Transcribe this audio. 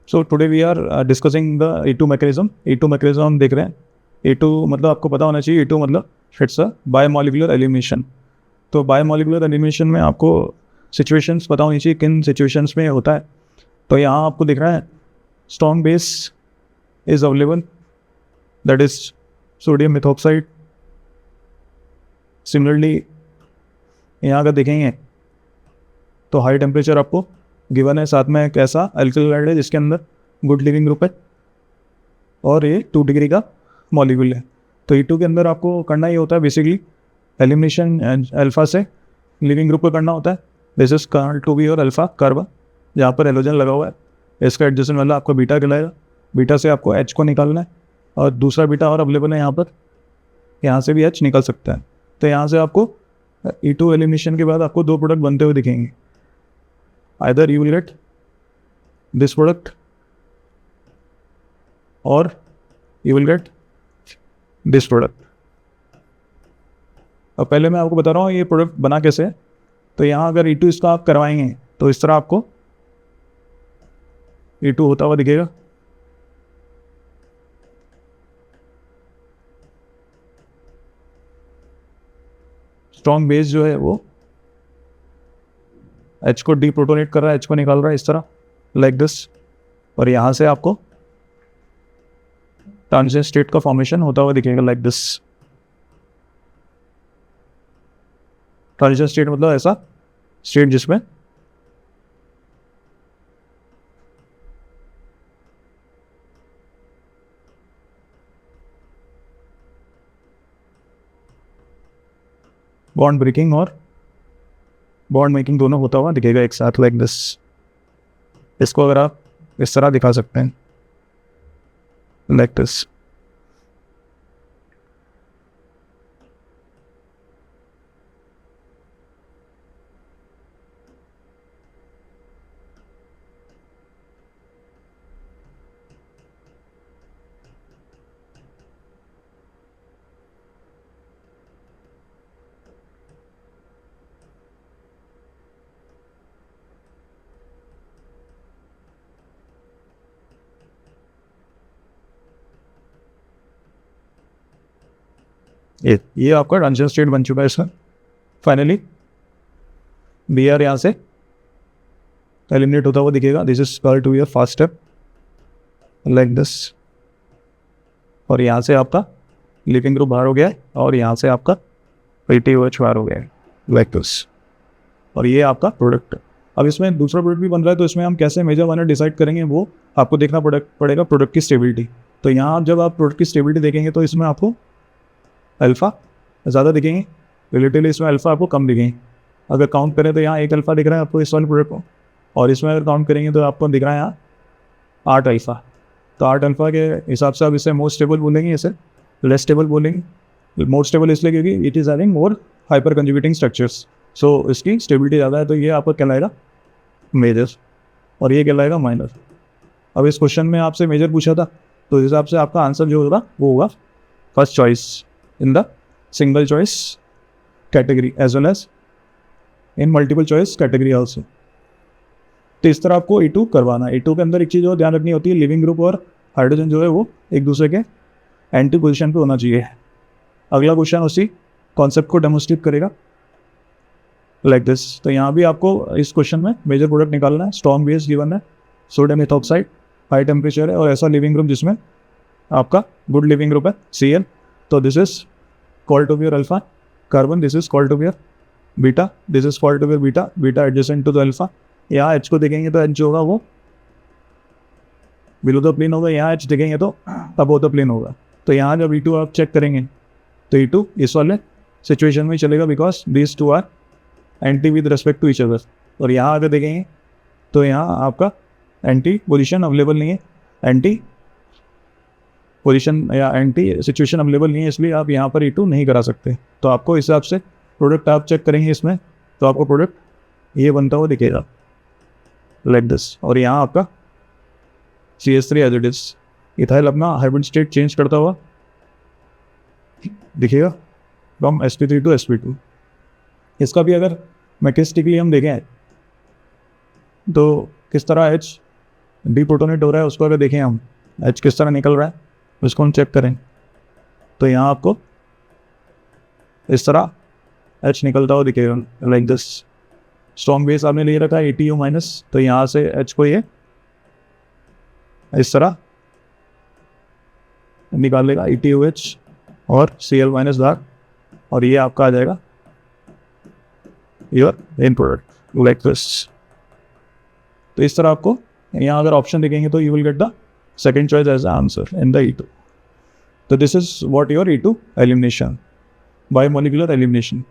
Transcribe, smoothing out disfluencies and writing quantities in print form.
So today we are discussing the E2 mechanism. E2 mechanism हम देख रहे हैं. E2 मतलब आपको पता होना चाहिए. E2 मतलब इट्स अ बायोमोलिकुलर एलिमिनेशन. तो बायोमोलिकुलर एलिमिनेशन में आपको सिचुएशंस पता होनी चाहिए किन सिचुएशंस में होता है. तो यहाँ आपको दिख रहा है strong base is available, that is sodium methoxide. Similarly यहाँ अगर देखेंगे तो हाई टेम्परेचर आपको गिवन है, साथ में एक ऐसा अल्कलाइड है जिसके अंदर गुड लिविंग ग्रुप है और ये 2 डिग्री का मॉलिक्यूल है. तो E2 के अंदर आपको करना ये होता है बेसिकली एलिमिनेशन अल्फा से लिविंग ग्रुप को करना होता है. This is called to be our alpha carbon, जहाँ पर हेलोजन लगा हुआ है. इसका एडजेसेंट वाला आपको बीटा कहलाएगा. बीटा से आपको H को निकालना है और दूसरा बीटा और अवेलेबल है यहाँ पर. यहाँ से भी H निकल सकता है. तो यहाँ से आपको E2 एलिमिनेशन के बाद आपको 2 प्रोडक्ट बनते हुए दिखेंगे. either you will get this product or you will get this product. अब पहले मैं आपको बता रहा हूँ ये प्रोडक्ट बना कैसे है. तो यहाँ अगर E2 इसका आप करवाएंगे तो इस तरह आपको E2 होता हुआ दिखेगा. स्ट्रॉन्ग बेस जो है वो H को डीप्रोटोनेट कर रहा है, H को निकाल रहा है इस तरह लाइक दिस. और यहाँ से आपको ट्रांजिशन स्टेट का फॉर्मेशन होता हुआ दिखेगा लाइक दिस. ट्रांजिशन स्टेट मतलब ऐसा स्टेट जिसमें बॉन्ड ब्रेकिंग और बॉन्ड मेकिंग दोनों होता हुआ दिखेगा एक साथ लाइक दिस. इसको अगर आप इस तरह दिखा सकते हैं लाइक दिस. ये आपका ट्रांजिशन स्टेट बन चुका है इसका. फाइनली Br यहाँ से एलिमिनेट होता हुआ दिखेगा. This is called to be a fast step like this. और यहाँ से आपका लिविंग ग्रुप बाहर हो गया है और यहाँ से आपका PTOH बाहर हो गया है लाइक दिस. और ये आपका प्रोडक्ट है. अब इसमें दूसरा प्रोडक्ट भी बन रहा है, तो इसमें हम कैसे मेजर वन डिसाइड करेंगे वो आपको देखना पड़ेगा प्रोडक्ट की स्टेबिलिटी. तो यहाँ जब आप प्रोडक्ट की स्टेबिलिटी देखेंगे तो इसमें आपको अल्फ़ा ज़्यादा दिखेंगे, रिलेटिवली इसमें अल्फ़ा आपको कम दिखेंगे. अगर काउंट करें तो यहाँ 1 अल्फ़ा दिख रहा है आपको इस वाले प्रोडक्ट को, और इसमें अगर काउंट करेंगे तो आपको दिख रहा है यहाँ 8 अल्फ़ा. तो 8 अल्फ़ा के हिसाब से आप इसे मोर स्टेबल बोलेंगे, इसे लेस स्टेबल बोलेंगे. मोर स्टेबल इसलिए क्योंकि it is having more hyper conjugating structures, so इसकी स्टेबिलिटी ज़्यादा है. तो ये आपको कहलाएगा मेजर और ये कहलाएगा माइनर. अब इस क्वेश्चन में आपसे मेजर पूछा था, तो इस हिसाब से आपका आंसर जो होगा वो होगा first choice in the single choice category as well as in multiple choice category also. तो इस तरह आपको E2 करवाना है. E2 के अंदर एक चीज़ और ध्यान रखनी होती है, लिविंग ग्रुप और हाइड्रोजन जो है वो एक दूसरे के एंटी पोजिशन पे होना चाहिए. अगला क्वेश्चन उसी कॉन्सेप्ट को डेमोन्स्ट्रेट करेगा लाइक दिस. तो यहाँ भी आपको इस क्वेश्चन में मेजर प्रोडक्ट निकालना है. स्ट्रॉन्ग बेस गिवन है, सोडियम मेथॉक्साइड, हाई टेम्परेचर है और ऐसा लिविंग ग्रुप जिसमें आपका गुड लिविंग ग्रुप है Cl. तो this is called to be your alpha carbon, this is called to be your beta, this is called to be beta, beta adjacent to the alpha. यहाँ H को देखेंगे तो H जो होगा वो below the plane होगा, यहाँ H देखेंगे तो अबव द प्लेन होगा. तो यहाँ जब E2 आप चेक करेंगे तो E2 इस वाले सिचुएशन में चलेगा because these two are anti with respect to each other. और यहाँ अगर देखेंगे तो यहाँ आपका एंटी पोजिशन अवेलेबल नहीं है, एंटी पोजीशन या एंटी सिचुएशन अवेलेबल नहीं है, इसलिए आप यहाँ पर E2 नहीं करा सकते. तो आपको इस हिसाब से प्रोडक्ट आप चेक करेंगे इसमें तो आपको प्रोडक्ट ये बनता हुआ दिखेगा लाइक दिस. और यहाँ आपका CH3 as it is ethyl अपना हाइब्रिड स्टेट चेंज करता हुआ दिखेगा फ्रॉम sp3 टू sp2. इसका भी अगर मैकेनिस्टिकली हम देखें तो किस तरह H डीप्रोटोनेट हो रहा है उसको अगर देखें हम, H किस तरह निकल रहा है उसको हम चेक करें, तो यहाँ आपको इस तरह H निकलता हुआ दिखेगा, लाइक दिस। स्ट्रॉन्ग बेस आपने ले रखा है ATU माइनस, तो यहाँ से H को ये इस तरह निकाल लेगा ETOH और Cl माइनस दाग, और ये आपका आ जाएगा your end product like this. तो इस तरह आपको यहाँ अगर ऑप्शन देखेंगे तो you will get the second choice as the answer in the E2। तो this is what your E2 elimination, bimolecular elimination.